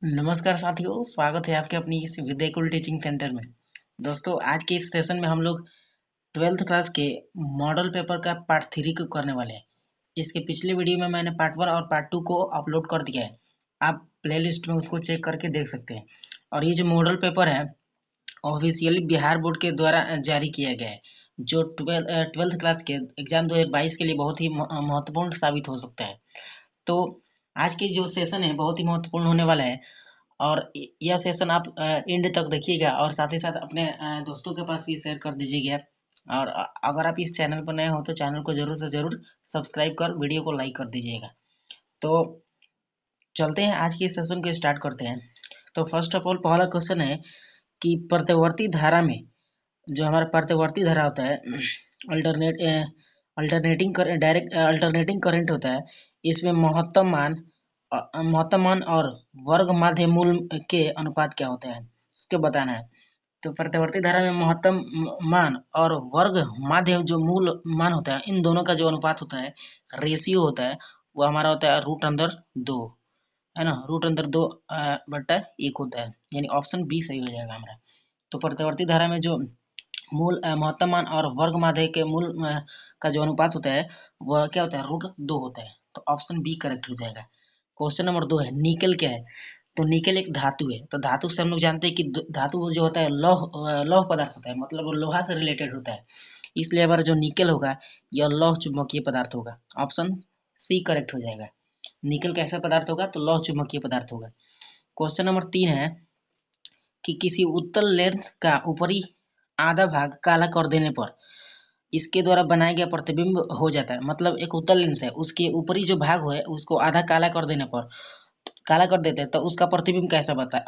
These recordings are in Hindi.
नमस्कार साथियों, स्वागत है आपके अपनी इस विद्याकुल टीचिंग सेंटर में। दोस्तों, आज के इस सेशन में हम लोग 12th क्लास के मॉडल पेपर का पार्ट 3 को करने वाले हैं। इसके पिछले वीडियो में मैंने पार्ट 1 और पार्ट 2 को अपलोड कर दिया है। आप प्लेलिस्ट में उसको चेक करके देख सकते हैं। और ये जो मॉडल पेपर है, ऑफिशियली बिहार बोर्ड के द्वारा जारी किया गया है, जो 12th क्लास के एग्जाम 2022 के लिए बहुत ही महत्वपूर्ण साबित हो सकता है। तो आज की जो सेशन है बहुत ही महत्वपूर्ण होने वाला है। और यह सेशन आप एंड तक देखिएगा और साथ ही साथ अपने दोस्तों के पास भी शेयर कर दीजिएगा। और अगर आप इस चैनल पर नए हो तो चैनल को ज़रूर से ज़रूर सब्सक्राइब कर वीडियो को लाइक कर दीजिएगा। तो चलते हैं, आज के सेशन को स्टार्ट करते हैं। तो फर्स्ट ऑफ ऑल पहला क्वेश्चन है कि प्रतिवर्ती धारा में, जो हमारा प्रतिवर्ती धारा होता है, अल्टरनेट अल्टरनेटिंग करंट होता है, इसमें महत्तम मान और वर्ग माध्य मूल के अनुपात क्या होते हैं, उसके बताना है। तो प्रतिवर्ती धारा में महत्तम मान और वर्ग माध्य जो मूल मान होता है, इन दोनों का जो अनुपात होता है, रेशियो होता है, वो हमारा होता है √2, है ना। √2 बट्टा 1 होता है, यानी ऑप्शन बी सही हो जाएगा हमारा। तो प्रतिवर्ती धारा में जो महत्तम मान और वर्ग माध्य के मूल का जो अनुपात होता है, वह क्या होता है, √2 होता है। तो ऑप्शन बी करेक्ट हो जाएगा। क्वेश्चन नंबर 2 है, निकेल क्या है। तो निकेल एक धातु है। तो धातु से हम लोग जानते हैं कि धातु जो होता है लौह पदार्थ होता है, मतलब वो लोहा से रिलेटेड होता है। इसलिए हमारा जो निकेल होगा यह लौह चुंबकीय पदार्थ होगा। ऑप्शन सी करेक्ट हो जाएगा। निकेल कैसा पदार्थ होगा, तो लौह चुंबकीय पदार्थ होगा। क्वेश्चन नंबर 3 है कि किसी उत्तल लेंस का ऊपरी आधा भाग काला कर देने पर इसके द्वारा बनाया गया प्रतिबिंब हो जाता है। मतलब एक उत्तल लेंस है, उसके ऊपरी जो भाग है उसको आधा काला कर देने पर, काला कर देते हैं, तो उसका प्रतिबिंब कैसा बनता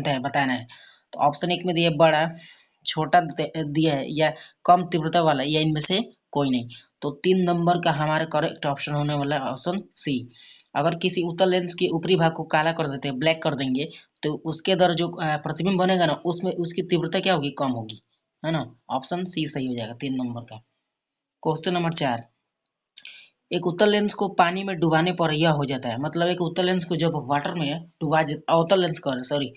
है, बताना है। तो ऑप्शन 1 में दिया बड़ा, छोटा दिया है, या कम तीव्रता वाला, या इनमें से कोई नहीं। तो 3 नंबर का हमारा करेक्ट ऑप्शन होने वाला है ऑप्शन सी। अगर किसी उत्तल लेंस के ऊपरी भाग को काला कर देते हैं, ब्लैक कर देंगे, तो उसके द्वारा जो प्रतिबिंब बनेगा ना, उसमें उसकी तीव्रता क्या होगी, कम होगी, है ना। ऑप्शन सी सही हो जाएगा 3 नंबर का। क्वेश्चन नंबर 4, एक उत्तल लेंस को पानी में डुबाने पर यह हो जाता है। मतलब एक उत्तल लेंस को जब वाटर में अवतल लेंस को, सॉरी,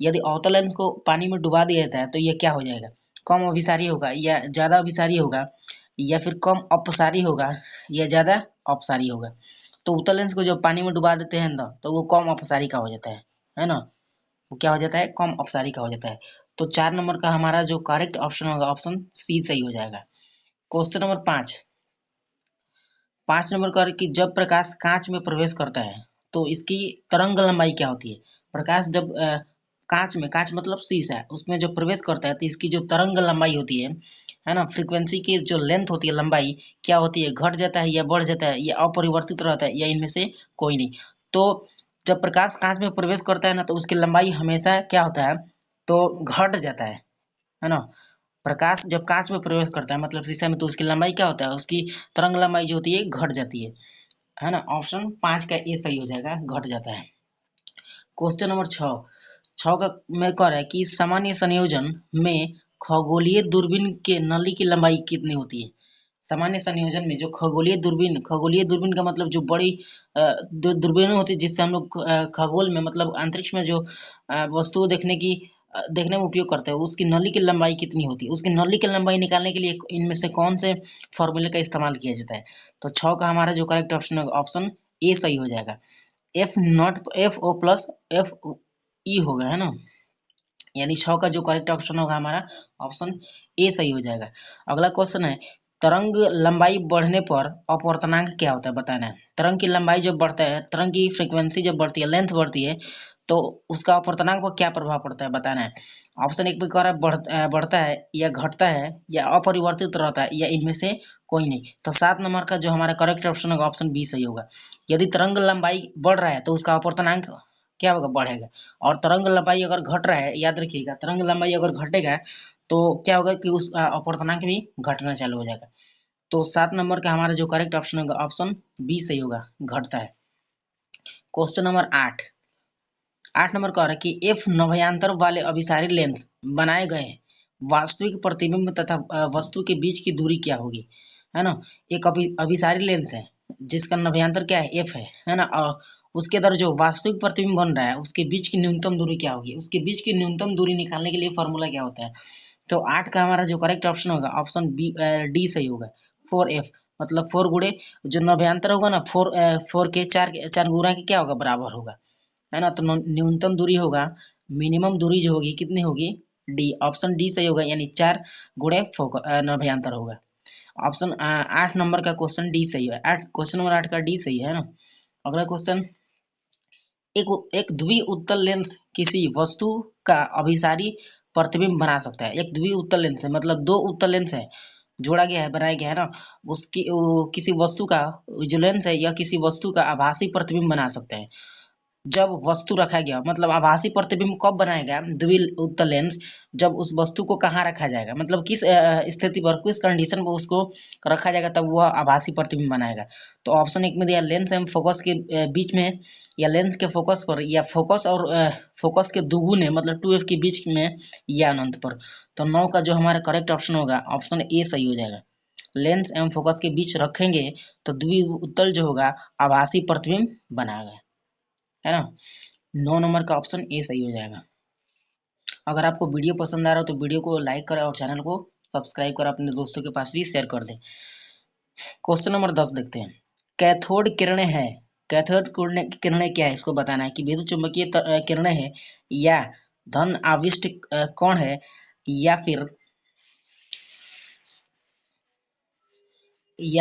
यदि अवतल लेंस को पानी में डुबा दिया जाता है तो यह क्या हो जाएगा, कम अभिसारी होगा, या ज़्यादा अभिसारी होगा, या फिर कम अपसारी होगा, या ज़्यादा अपसारी होगा। तो उत्तल लेंस को जब पानी में डुबा देते हैं ना, तो वो कम अपसारी का हो जाता है ना। वो क्या हो जाता है, कम अपसारी का हो जाता है। तो 4 नंबर का हमारा जो करेक्ट ऑप्शन होगा ऑप्शन सी सही हो जाएगा। क्वेश्चन नंबर 5, 5 नंबर का कि जब प्रकाश कांच में प्रवेश करता है तो इसकी तरंग लंबाई क्या होती है। प्रकाश जब कांच मतलब शीशा है, उसमें जब प्रवेश करता है तो इसकी जो तरंग लंबाई होती है ना, फ्रीक्वेंसी की जो लेंथ होती है, लंबाई क्या होती है, घट जाता है या बढ़ जाता है या अपरिवर्तित रहता है, या इनमें से कोई नहीं। तो जब प्रकाश कांच में प्रवेश करता है ना, तो उसकी लंबाई हमेशा क्या होता है, तो घट जाता है ना। प्रकाश जब कांच में प्रवेश करता है, मतलब शीशा में, तो उसकी लंबाई क्या होता है, उसकी तरंग लंबाई जो होती है घट जाती है ना। ऑप्शन 5 का ए सही हो जाएगा, घट जाता है। क्वेश्चन नंबर 6, का में कह रहा है कि सामान्य संयोजन में खगोलीय दूरबीन के नली की लंबाई कितनी होती है। सामान्य संयोजन में जो खगोलीय दूरबीन का मतलब जो बड़ी दूरबीन होती है, जिससे हम लोग खगोल में, मतलब अंतरिक्ष में जो वस्तु देखने में उपयोग करते हैं, उसकी नली की लंबाई कितनी होती है। उसकी नली की लंबाई निकालने के लिए इनमें से कौन से फॉर्मूले का इस्तेमाल किया जाता है। तो 6 का हमारा जो करेक्ट ऑप्शन होगा ऑप्शन ए सही हो जाएगा। FO+FE होगा, है ना। यानी 6 का जो करेक्ट ऑप्शन होगा हमारा ऑप्शन ए सही हो जाएगा। अगला क्वेश्चन है, तरंग लंबाई बढ़ने पर अपवर्तनांक क्या होता है, बताना है। तरंग की लंबाई जब बढ़ता है, तरंग की फ्रीक्वेंसी जब बढ़ती है, लेंथ बढ़ती है, तो उसका अपवर्तनांक पर क्या प्रभाव पड़ता है, बताना है। ऑप्शन 1 पे कह रहा है बढ़ता है, या घटता है, या अपरिवर्तित रहता है, या इनमें से कोई नहीं। तो 7 नंबर का जो हमारा करेक्ट ऑप्शन होगा ऑप्शन बी सही होगा। यदि तरंग लंबाई बढ़ रहा है तो उसका अपवर्तनांक क्या होगा, बढ़ेगा। और तरंग लंबाई अगर घट रहा है, याद रखिएगा, तरंग लंबाई अगर घटेगा तो क्या होगा कि उस अपवर्तनांक भी घटना चालू हो जाएगा। तो 7 नंबर का हमारा जो करेक्ट ऑप्शन होगा ऑप्शन बी सही होगा, घटता है। क्वेश्चन नंबर 8, 8 नंबर कह रहा है कि एफ नभ्यांतर वाले अभिसारी लेंस बनाए गए हैं, वास्तविक प्रतिबिंब तथा वस्तु के बीच की दूरी क्या होगी, है ना। एक अभिसारी लेंस है जिसका नभ्यांतर क्या है, एफ है ना। और उसके अंदर जो वास्तविक प्रतिबिंब बन रहा है उसके बीच की न्यूनतम दूरी क्या होगी, उसके बीच की न्यूनतम दूरी निकालने के लिए फॉर्मूला क्या होता है। तो 8 का हमारा जो करेक्ट ऑप्शन होगा ऑप्शन बी डी सही होगा। 4f मतलब 4 गुणे जो नभ्यांतर होगा ना 4 के 4 गुणा के क्या होगा बराबर होगा, है ना। तो न्यूनतम दूरी होगा, मिनिमम दूरी जो होगी कितनी होगी, डी, ऑप्शन डी सही होगा, यानी 4 गुणे नभ्यांतर होगा। ऑप्शन 8 नंबर का क्वेश्चन डी सही है, क्वेश्चन नंबर 8 का डी सही है ना। अगला क्वेश्चन, एक द्वि उत्तल लेंस किसी वस्तु का अभिसारी प्रतिबिंब बना सकता है। एक द्वि उत्तल लेंस है मतलब दो उत्तल लेंस है, जोड़ा गया है, बनाया गया है ना, उसकी किसी वस्तु का जो लेंस है या किसी वस्तु का आभासी प्रतिबिंब बना सकते हैं। जब वस्तु रखा गया मतलब आभासी प्रतिबिंब कब बनाएगा द्वि उत्तल लेंस, जब उस वस्तु को कहाँ रखा जाएगा, मतलब किस स्थिति पर किस कंडीशन पर उसको रखा जाएगा तब वह आभासी प्रतिबिंब बनाएगा। तो ऑप्शन एक में दिया लेंस एवं फोकस के बीच में, या लेंस के फोकस पर, या फोकस और फोकस के दुगुने मतलब 2f के बीच में, या अनंत पर। तो 9 का जो हमारा करेक्ट ऑप्शन होगा ऑप्शन ए सही हो जाएगा। लेंस एवं फोकस के बीच रखेंगे तो द्वि उत्तल जो होगा आभासी प्रतिबिंब बनाएगा, है ना। 9 नंबर का ऑप्शन ए सही हो जाएगा। अगर आपको वीडियो पसंद आ रहा हो तो वीडियो को लाइक करें और चैनल को सब्सक्राइब कर अपने दोस्तों के पास भी शेयर कर दें। क्वेश्चन नंबर 10 देखते हैं। कैथोड किरणें है, कैथोड किरणें क्या है इसको बताना है कि विद्युत चुंबकीय किरणें है, या धन आविष्ट कण है, या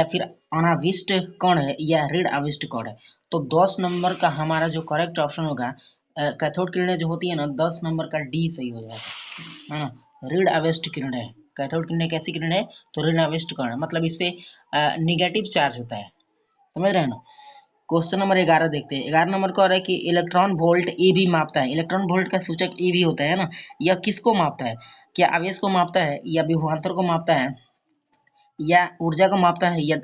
फिर अनाविष्ट कण है, या ऋण आविष्ट कण है। तो 10 नंबर का हमारा जो करेक्ट ऑप्शन होगा, कैथोड किरणें जो होती है ना 10 नंबर का डी सही हो जाएगा, है ना। ऋण आवेष्ट किरणें, कैथोड किरणें कैसी किरणें है, तो ऋण आवेष्ट किरण मतलब इस पे निगेटिव चार्ज होता है, समझ रहे हैं ना। क्वेश्चन नंबर 11 देखते हैं। 11 नंबर का है कि इलेक्ट्रॉन वोल्ट ए भी मापता है, इलेक्ट्रॉन वोल्ट का सूचक ए भी होता है ना। यह किसको मापता है, क्या आवेश को मापता है, या विभवांतर को मापता है, या ऊर्जा को मापता है, या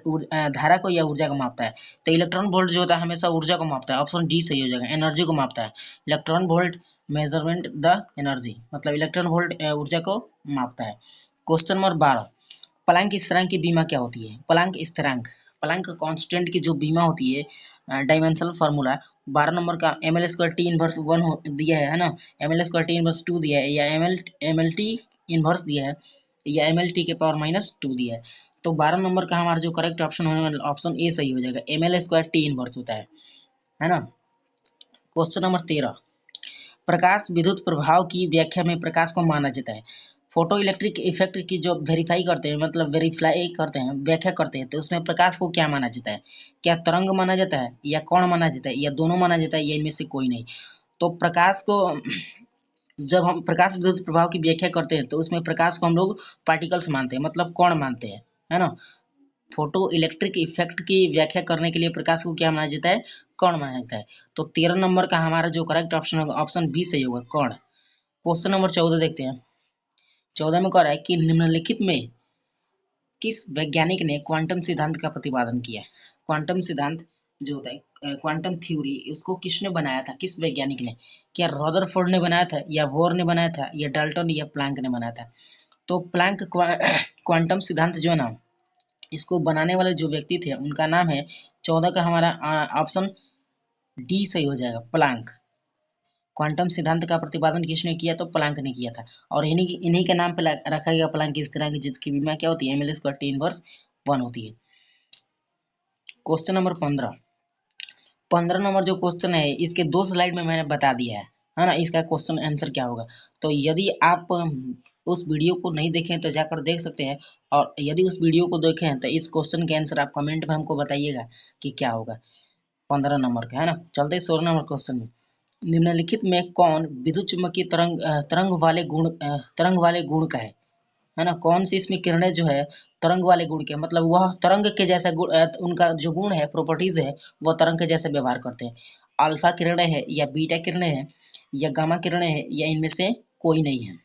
धारा को, या ऊर्जा को मापता है। तो इलेक्ट्रॉन वोल्ट जो होता है हमेशा ऊर्जा को मापता है, ऑप्शन डी सही हो जाएगा, एनर्जी को मापता है। Electron volt measurement the energy मतलब इलेक्ट्रॉन वोल्ट ऊर्जा को मापता है। क्वेश्चन नंबर 12, प्लैंक स्थिरांक की बीमा क्या होती है। प्लैंक स्थिरांक, प्लैंक कांस्टेंट की जो बीमा होती है डायमेंशनल फार्मूला 12 नंबर का M L square T inverse 1 दिया है ना, M L square T inverse 2 दिया है, या एम एल टी इनवर्स दिया है, या एम एल टी के पावर माइनस 2 दिया है। तो 12 नंबर का हमारा जो करेक्ट ऑप्शन होगा ऑप्शन ए सही हो जाएगा, M L square T inverse होता है ना। क्वेश्चन नंबर 13, प्रकाश विद्युत प्रभाव की व्याख्या में प्रकाश को माना जाता है। फोटो इलेक्ट्रिक इफेक्ट की जो वेरीफाई करते हैं मतलब वेरीफाई करते हैं व्याख्या करते हैं, तो उसमें प्रकाश को क्या माना जाता है, क्या तरंग माना जाता है, या कण माना जाता है, या दोनों माना जाता है, या इनमें से कोई नहीं। तो प्रकाश को जब हम प्रकाश विद्युत प्रभाव की व्याख्या करते हैं तो उसमें प्रकाश को हम लोग पार्टिकल्स मानते हैं मतलब कण मानते हैं, है ना। फोटो इलेक्ट्रिक इफेक्ट की व्याख्या करने के लिए प्रकाश को क्या माना जाता है, कण माना जाता है। तो 13 नंबर का हमारा जो करेक्ट ऑप्शन होगा ऑप्शन बी सही होगा, कण। क्वेश्चन नंबर 14 देखते हैं। 14 में कह रहा है कि निम्नलिखित में किस वैज्ञानिक ने क्वांटम सिद्धांत का प्रतिपादन किया। क्वांटम सिद्धांत जो होता है क्वांटम थ्योरी, उसको किसने बनाया था, किस वैज्ञानिक ने, क्या रदरफोर्ड ने बनाया था, या बोर ने बनाया था, या डाल्टन या प्लैंक ने बनाया था। तो प्लैंक क्वांटम सिद्धांत जो है ना, इसको बनाने वाले जो व्यक्ति थे उनका नाम है, 14 का हमारा ऑप्शन डी सही हो जाएगा, प्लैंक। क्वांटम सिद्धांत का प्रतिपादन किसने किया, तो प्लैंक ने किया था। और इन्हीं के नाम पे रखा गया प्लैंक इस तरह की, जिसकी बीमा क्या होती है, M L square T inverse 1 होती है। क्वेश्चन नंबर 15, 15 नंबर जो क्वेश्चन है इसके 2 स्लाइड में मैंने बता दिया है ना, इसका क्वेश्चन आंसर क्या होगा। तो यदि आप उस वीडियो को नहीं देखें तो जाकर देख सकते हैं, और यदि उस वीडियो को देखें तो इस क्वेश्चन के आंसर आप कमेंट में हमको बताइएगा कि क्या होगा 15 नंबर का, है ना। चलते 16 नंबर क्वेश्चन में। निम्नलिखित में कौन विद्युत चुम्बकीय तरंग वाले गुण का है ना, कौन सी इसमें किरणें जो है तरंग वाले गुण के मतलब वह तरंग के जैसा गुण उनका जो गुण है प्रॉपर्टीज है वह तरंग के जैसे व्यवहार करते हैं। अल्फा किरणें हैं, या बीटा किरणें हैं, या गामा किरणें हैं, या इनमें से कोई नहीं है।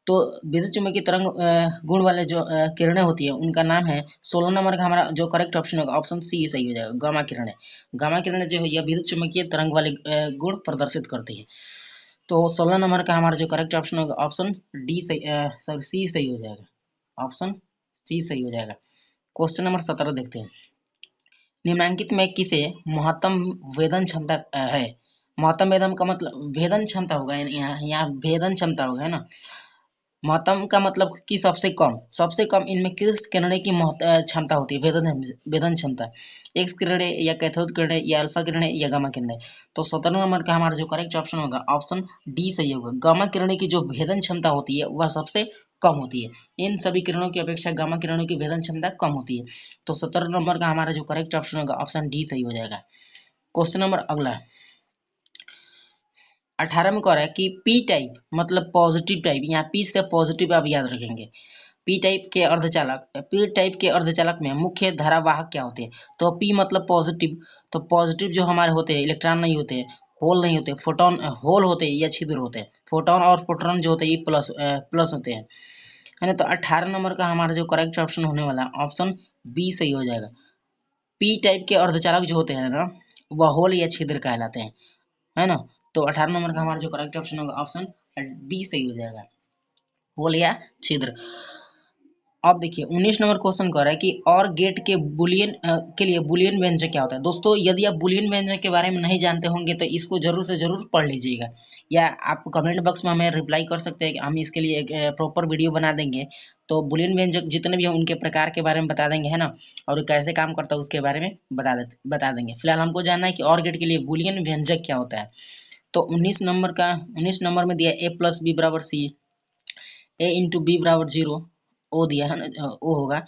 तो विद्युत चुम्बकीय तरंग गुण वाले जो किरणें होती है उनका नाम है, 16 नंबर का हमारा जो करेक्ट ऑप्शन होगा ऑप्शन सी सही हो जाएगा, गामा किरणें। गामा किरणें जो है यह विद्युत चुम्बकीय तरंग वाले गुण प्रदर्शित करती है। तो 16 नंबर का हमारा जो करेक्ट ऑप्शन होगा ऑप्शन डी सही, सॉरी सी सही हो जाएगा, ऑप्शन सी सही हो जाएगा। क्वेश्चन नंबर 17 देखते हैं। निम्नांकित में किसे महत्तम वेदन क्षमता है? महत्तम वेदन का मतलब भेदन क्षमता होगा, यहाँ भेदन क्षमता होगा, है ना। महत्तम का मतलब कि सबसे कम इनमें किस किरणें की क्षमता होती है, वेदन क्षमता। एक्स किरणें या कैथोड किरणें या अल्फा किरणें या गामा किरणें। तो 17 नंबर का हमारा जो करेक्ट ऑप्शन होगा ऑप्शन डी सही होगा। गामा किरणें की जो भेदन क्षमता होती है वह सबसे कम होती है। इन सभी किरणों की अपेक्षा गामा किरणों की भेदन क्षमता कम होती है। तो 17 नंबर का हमारा जो करेक्ट ऑप्शन होगा ऑप्शन डी सही हो जाएगा। क्वेश्चन नंबर अगला 18 में कह रहा है कि पी टाइप मतलब पॉजिटिव टाइप, यहाँ पी से पॉजिटिव आप याद रखेंगे। पी टाइप के अर्धचालक में मुख्य धारावाहक क्या होते हैं? तो पी मतलब पॉजिटिव, तो पॉजिटिव जो हमारे होते हैं इलेक्ट्रॉन नहीं होते, होल नहीं होते, फोटोन होल होते हैं या छिद्र होते हैं। फोटोन और प्रोटॉन जो होते हैं ये प्लस होते हैं, है ना। तो 18 नंबर का हमारा जो करेक्ट ऑप्शन होने वाला है ऑप्शन बी सही हो जाएगा। पी टाइप के अर्धचालक जो होते हैं ना वह होल या छिद्र कहलाते हैं, है ना। तो 18 नंबर का हमारा जो करेक्ट ऑप्शन होगा ऑप्शन बी सही हो जाएगा, होल या छिद्र। अब देखिए 19 नंबर क्वेश्चन कह रहा है कि और गेट के बुलियन के लिए बुलियन व्यंजक क्या होता है। दोस्तों यदि आप बुलियन व्यंजक के बारे में नहीं जानते होंगे तो इसको जरूर से जरूर पढ़ लीजिएगा, या आप कमेंट बॉक्स में हमें रिप्लाई कर सकते हैं कि हम इसके लिए एक प्रॉपर वीडियो बना देंगे। तो बुलियन व्यंजक जितने भी हैं उनके प्रकार के बारे में बता देंगे, है ना, और कैसे काम करता है उसके बारे में बता देंगे। फिलहाल हमको जानना है कि और गेट के लिए बुलियन व्यंजक क्या होता है। तो 19 नंबर में दिया ए प्लस बी बराबर सी, ए इंटू बी बराबर 0, ओ दिया है ना, ओ होगा,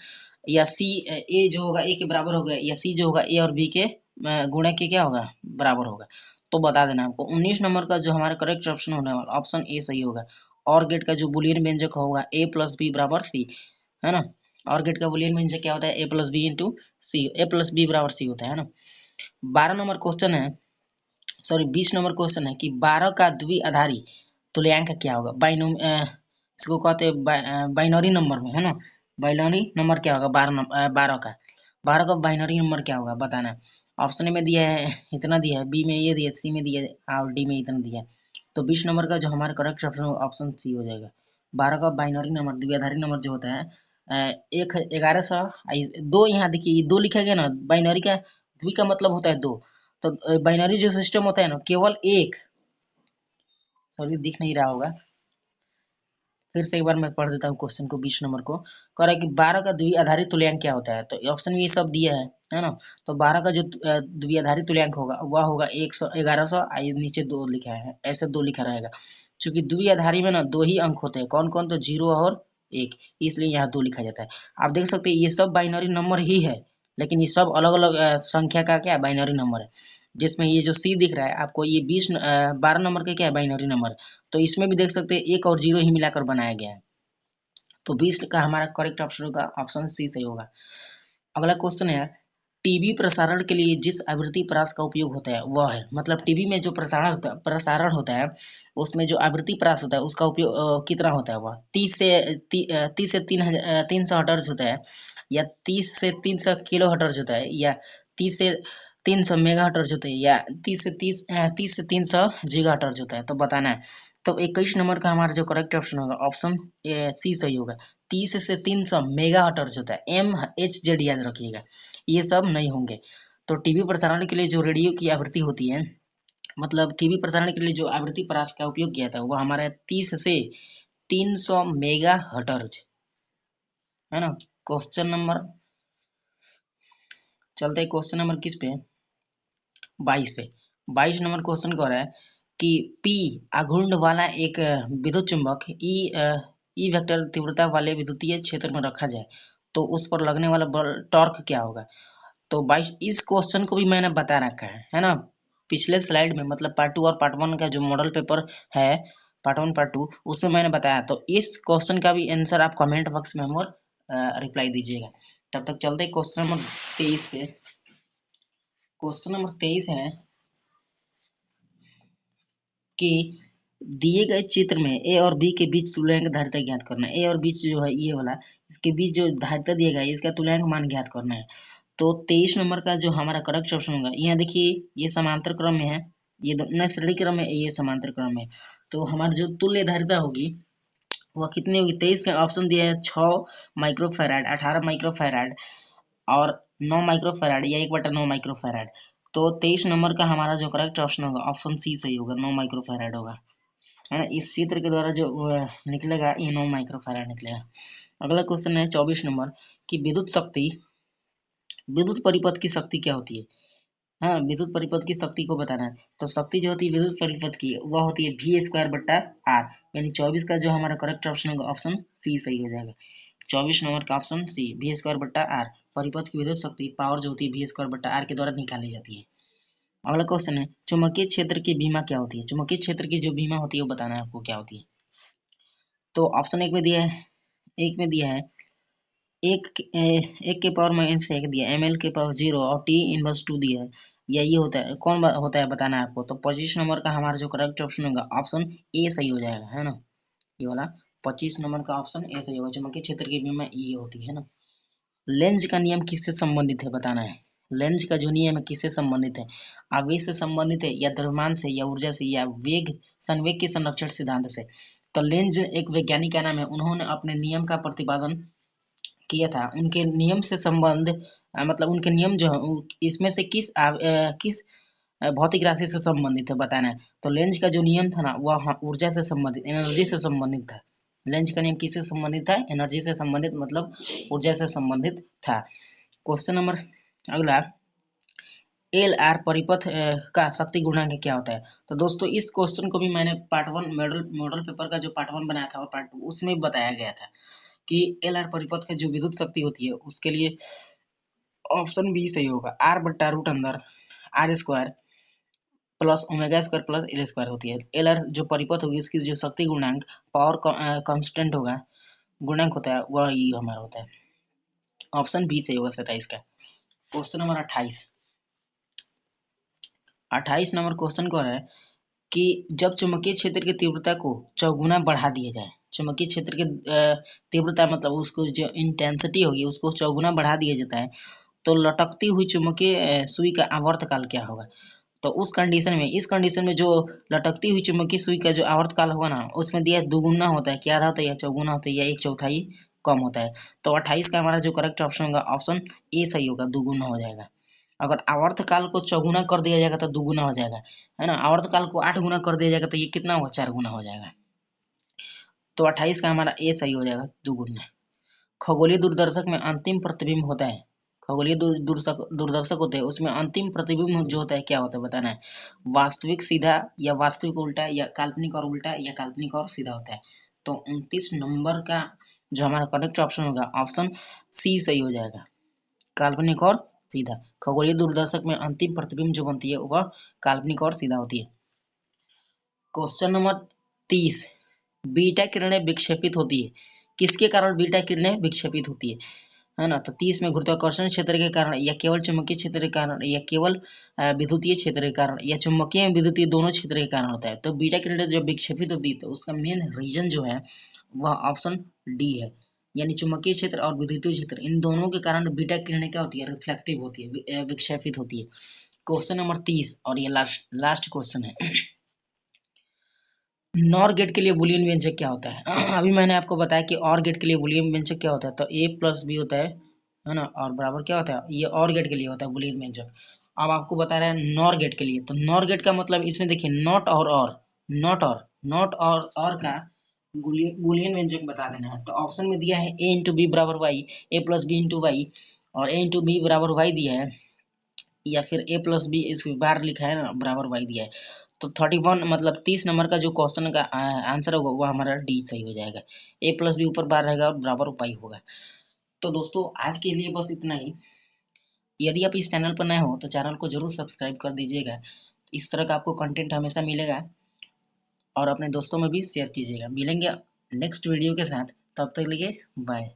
या सी ए जो होगा ए के बराबर होगा, या सी जो होगा ए और बी के गुणे के क्या होगा बराबर होगा। तो बता देना हमको 19 नंबर का जो हमारा करेक्ट ऑप्शन होने वाला ऑप्शन ए सही होगा। और गेट का जो बुलियन व्यंजक होगा ए प्लस बी बराबर सी, है ना। और गेट का बुलियन व्यंजक क्या होता है ए प्लस बी इंटू सी, ए प्लस बी बराबर सी होता है ना। 12 नंबर क्वेश्चन है, सॉरी 20 नंबर क्वेश्चन है कि 12 का द्विआधारी तुल्यांक क्या होगा। इसको कहते हैं बाइनरी नंबर में, है ना। बाइनरी नंबर क्या होगा 12 का बाइनरी नंबर क्या होगा बताना है। ऑप्शन ए में दिया है इतना दिया है, बी में ये दिया है, सी में दिया है और डी में इतना दिया है। तो 20 नंबर का जो हमारा करेक्ट ऑप्शन होगा ऑप्शन सी हो जाएगा। 12 का बाइनरी नंबर द्विआधारी नंबर जो होता है एक 1100 दो, यहाँ देखिए दो लिखा गया ना, बाइनरी का द्वि का मतलब होता है दो। तो बाइनरी जो सिस्टम होता है ना केवल एक, सॉरी दिख नहीं रहा होगा, फिर से एक बार मैं पढ़ देता हूँ क्वेश्चन को 20 नंबर को। कह रहा है कि 12 का द्विआधारी तुल्यांक क्या होता है। तो ऑप्शन में ये सब दिया है ना। तो 12 का जो द्विआधारी तुल्यांक होगा वह होगा 1100, नीचे दो लिखा है, ऐसे दो लिखा रहेगा। क्योंकि द्विआधारी में ना दो ही अंक होते हैं, कौन कौन, तो 0 और 1, इसलिए यहाँ दो लिखा जाता है। आप देख सकते हैं ये सब बाइनरी नंबर ही है, लेकिन ये सब अलग अलग संख्या का क्या बाइनरी नंबर है। जिसमें ये जो सी दिख रहा है आपको ये 12 नंबर का क्या है बाइनरी नंबर। तो इसमें भी देख सकते हैं 1 और 0 ही मिलाकर बनाया गया है। तो 20 का हमारा करेक्ट ऑप्शन होगा ऑप्शन सी सही होगा। अगला क्वेश्चन है टीवी प्रसारण के लिए जिस आवृत्ति परास का उपयोग होता है वह है, मतलब टीवी में जो प्रसारण होता है उसमें जो आवृत्ति परास होता है उसका उपयोग कितना होता है, वह 30 से 300 हर्ट्ज होता है, या 30 से 300 किलो हर्ट्ज होता है, या 30 से 300 मेगा हर्ट्ज होता है, या 30 से 300 गीगा हर्ट्ज होता है। तो बताना है। तो 21 नंबर का हमारा जो करेक्ट ऑप्शन होगा ऑप्शन सी सही होगा। 30 से 300 मेगा हर्ट्ज होता है, MHz याद रखिएगा, ये सब नहीं होंगे। तो टीवी प्रसारण के लिए जो रेडियो की आवृत्ति होती है, मतलब टीवी प्रसारण के लिए जो आवृत्ति परास का उपयोग किया था वह हमारा 30 से 300 मेगा हर्ट्ज, है ना। क्वेश्चन नंबर चलते हैं क्वेश्चन नंबर किस पे 22 पे। 22 नंबर क्वेश्चन कह रहा है कि P आघूर्ण वाला एक विद्युत चुंबक ई वेक्टर तीव्रता वाले विद्युतीय क्षेत्र में रखा जाए तो उस पर लगने वाला बल टॉर्क क्या होगा। तो 22 इस क्वेश्चन को भी मैंने बता रखा है ना, पिछले स्लाइड में, मतलब पार्ट 2 और पार्ट 1 का जो मॉडल पेपर है पार्ट 1 पार्ट 2 उसमें मैंने बताया। तो इस क्वेश्चन का भी आंसर आप कमेंट बॉक्स में हमको रिप्लाई दीजिएगा। तब तक चलते क्वेश्चन नंबर 23 पे। क्वेश्चन नंबर 23 है कि दिए गए चित्र में ए और बी के बीच तुल्यांक धारिता ज्ञात करना है। ए और बीच जो है ये वाला, इसके बीच जो धारिता दिया गया है इसका तुल्यांक मान ज्ञात करना है। तो 23 नंबर का जो हमारा करेक्ट ऑप्शन होगा, यहाँ देखिए ये समांतर क्रम में है, ये न श्रेणी क्रम में, ये समांतर क्रम में। तो हमारी जो तुल्य धारिता होगी वह कितनी होगी, 23 में ऑप्शन दिया है 6 माइक्रोफैराड, 18 माइक्रोफैराड और 9 माइक्रोफैराड या 1/9 माइक्रोफैराड। तो 23 नंबर का हमारा जो करेक्ट ऑप्शन होगा ऑप्शन सी सही होगा, 9 माइक्रोफैराड होगा, है ना। इस चित्र के द्वारा जो निकलेगा ये 9 माइक्रोफैराड निकलेगा। अगला क्वेश्चन है 24 नंबर की विद्युत परिपथ की शक्ति क्या होती है। हाँ, विद्युत परिपथ की शक्ति को बताना है। तो शक्ति जो होती है विद्युत परिपथ की वह होती है V²/R, यानी 24 का जो हमारा करेक्ट ऑप्शन होगा ऑप्शन सी सही हो जाएगा। 24 नंबर का ऑप्शन सी, V²/R परिपथ की विद्युत शक्ति पावर जो होती है V²/R के द्वारा निकाली जाती है। अगला क्वेश्चन है चुंबकीय क्षेत्र की बीमा क्या होती है। चुंबकीय क्षेत्र की जो बीमा होती है वो बताना है आपको क्या होती है। तो ऑप्शन एक में दिया है, एक के पावर माइनस एक दिया, ml के पावर 0 और T इनवर्स 2 दिया है। या ये होता है कौन होता है बताना है आपको। तो 25 नंबर का हमारा जो करेक्ट ऑप्शन होगा ऑप्शन ए सही हो जाएगा, है ना। ये वाला 25 नंबर का ऑप्शन ए सही होगा, चुंबकीय क्षेत्र की बीमा ये होती है ना। लेंज का नियम किससे संबंधित है बताना है। लेंज का जो नियम है किससे संबंधित है। आवेश से संबंधित है या द्रव्यमान से या ऊर्जा से या संवेग के संरक्षण सिद्धांत से। तो लेंज एक वैज्ञानिक का नाम है, उन्होंने अपने नियम का प्रतिपादन किया था। उनके नियम से संबंध मतलब उनके नियम जो है इसमें से किस भौतिक राशि से संबंधित है बताना है। तो लेंज का जो नियम था ना वह ऊर्जा से संबंधित, एनर्जी से संबंधित था। लेंज का नियम किससे संबंधित था, एनर्जी से संबंधित, मतलब ऊर्जा से संबंधित था। क्वेश्चन नंबर अगला, एल आर परिपथ का शक्ति गुणांक क्या होता है। तो दोस्तों इस क्वेश्चन को भी मैंने पार्ट 1 मॉडल पेपर का जो पार्ट 1 बनाया था और पार्ट 2 उसमें बताया गया था कि एल आर परिपथ की जो विद्युत शक्ति होती है उसके लिए ऑप्शन बी सही होगा, R/√अंदर R² plus omega square plus L square होती है। एल आर जो परिपथ होगी उसकी जो शक्ति गुणांक पावर कांस्टेंट होगा, गुणांक होता है वह ही हमारा होता है। ऑप्शन बी सही होगा 27 का। क्वेश्चन नंबर 28 नंबर क्वेश्चन को है कि जब चुंबकीय क्षेत्र की तीव्रता को चौगुना बढ़ा दिया जाए, चुंबकीय क्षेत्र की तीव्रता मतलब उसको जो इंटेंसिटी होगी उसको चौगुना बढ़ा दिया जाता है, तो लटकती हुई चुंबकीय सुई का आवर्तकाल क्या होगा। तो उस कंडीशन में, इस कंडीशन में जो लटकती हुई चुंबकीय सुई का जो आवर्तकाल होगा ना उसमें दिया दुगुना होता है, क्या आधा होता है या चौगुना होता है या 1/4 कम होता है। तो 28 का हमारा जो करेक्ट ऑप्शन होगा ऑप्शन ए सही होगा, दुगुना हो जाएगा। अगर आवर्तकाल को चौगुना कर दिया जाएगा तो दुगुना हो जाएगा, है ना। आवर्तकाल को 8 गुना कर दिया जाएगा तो ये कितना होगा, 4 गुना हो जाएगा। तो 28 का हमारा ए सही हो जाएगा, दुगुना। खगोलीय दूरदर्शक में अंतिम प्रतिबिंब होता है, खगोलीय दूरदर्शक होते हैं उसमें अंतिम प्रतिबिंब जो होता है क्या होता है बताना है। वास्तविक सीधा या वास्तविक उल्टा या काल्पनिक और उल्टा या काल्पनिक और सीधा होता है। तो 29 नंबर का जो हमारा करेक्ट ऑप्शन होगा ऑप्शन सी सही हो जाएगा, काल्पनिक और सीधा। खगोलीय दूरदर्शक में अंतिम प्रतिबिंब जो बनती है वह काल्पनिक और सीधा होती है। क्वेश्चन नंबर 30, बीटा किरणें विक्षेपित होती है, किसके कारण बीटा किरणें विक्षेपित होती है ना। तो 30 में गुरुत्वाकर्षण क्षेत्र के कारण या केवल चुंबकीय क्षेत्र के कारण या केवल विद्युतीय क्षेत्र के कारण या चुंबकीय विद्युतीय दोनों क्षेत्र के कारण होता है। तो बीटा किरणें जब विक्षेपित होती है तो उसका मेन रीजन जो है वह ऑप्शन डी है, यानी चुंबकीय क्षेत्र और विद्युतीय क्षेत्र इन दोनों के कारण बीटा किरणें क्या होती है, रिफ्लेक्टिव होती है, विक्षेपित होती है। क्वेश्चन नंबर 30 और ये लास्ट क्वेश्चन है। नॉर गेट के लिए बूलियन व्यंजक क्या होता है। अभी मैंने आपको बताया कि और गेट के लिए बूलियन व्यंजक क्या होता है, तो A+B होता है ना, और बराबर क्या होता है, ये और गेट के लिए होता है बूलियन व्यंजक। अब आपको बता रहे हैं नॉर गेट के लिए, तो नॉर गेट का मतलब इसमें देखिए नॉट और नॉट और का बूलियन व्यंजक बता देना है। तो ऑप्शन में दिया है A × B = Y, A+B × Y और A × B = Y दिया है, या फिर A+B इसको बार लिखा है ना बराबर Y दिया है। तो 31 मतलब 30 नंबर का जो क्वेश्चन का आंसर होगा वो हमारा डी सही हो जाएगा, A+B ऊपर बार रहेगा और बराबर Y होगा। तो दोस्तों आज के लिए बस इतना ही। यदि आप इस चैनल पर नए हो तो चैनल को जरूर सब्सक्राइब कर दीजिएगा, इस तरह का आपको कंटेंट हमेशा मिलेगा, और अपने दोस्तों में भी शेयर कीजिएगा। मिलेंगे नेक्स्ट वीडियो के साथ, तब तक के लिए बाय।